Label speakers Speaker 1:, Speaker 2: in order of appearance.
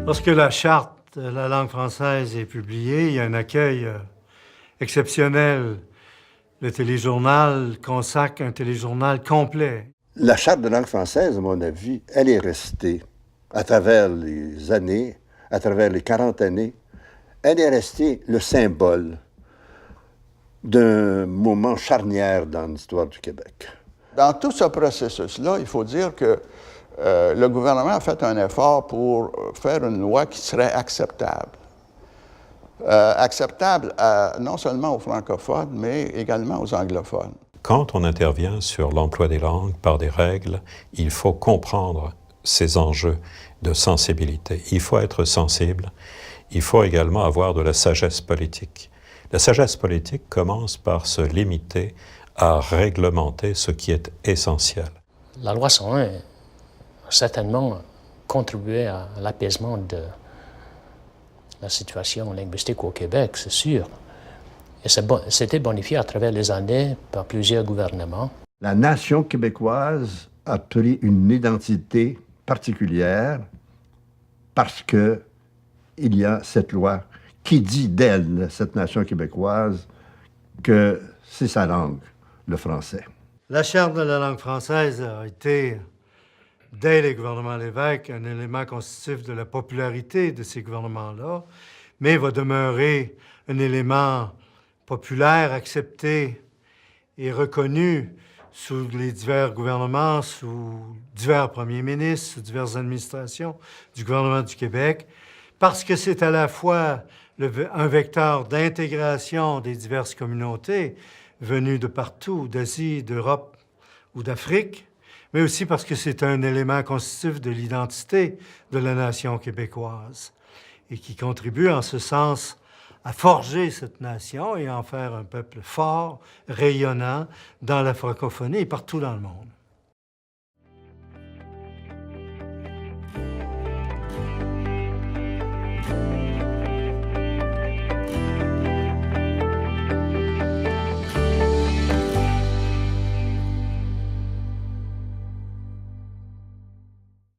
Speaker 1: Lorsque la charte de la langue française est publiée, il y a un accueil exceptionnel. Le téléjournal consacre un téléjournal complet.
Speaker 2: La charte de langue française, à mon avis, elle est restée à travers les années, à travers les 40 années, elle est restée le symbole d'un moment charnière dans l'histoire du Québec.
Speaker 3: Dans tout ce processus-là, il faut dire que le gouvernement a fait un effort pour faire une loi qui serait acceptable. Acceptable non seulement aux francophones, mais également aux anglophones.
Speaker 4: Quand on intervient sur l'emploi des langues par des règles, il faut comprendre ces enjeux de sensibilité. Il faut être sensible. Il faut également avoir de la sagesse politique. La sagesse politique commence par se limiter à réglementer ce qui est essentiel.
Speaker 5: La loi 101 a certainement contribué à l'apaisement de la situation linguistique au Québec, c'est sûr. Et c'était bonifié à travers les années par plusieurs gouvernements.
Speaker 6: La nation québécoise a pris une identité particulière parce qu'il y a cette loi qui dit d'elle, cette nation québécoise, que c'est sa langue, le français.
Speaker 1: La charte de la langue française a été, dès les gouvernements Lévesque, un élément constitutif de la popularité de ces gouvernements-là, mais va demeurer un élément populaire, accepté et reconnu sous les divers gouvernements, sous divers premiers ministres, sous diverses administrations du gouvernement du Québec, parce que c'est à la fois un vecteur d'intégration des diverses communautés venues de partout, d'Asie, d'Europe ou d'Afrique, mais aussi parce que c'est un élément constitutif de l'identité de la nation québécoise et qui contribue en ce sens à forger cette nation et à en faire un peuple fort, rayonnant dans la francophonie et partout dans le monde.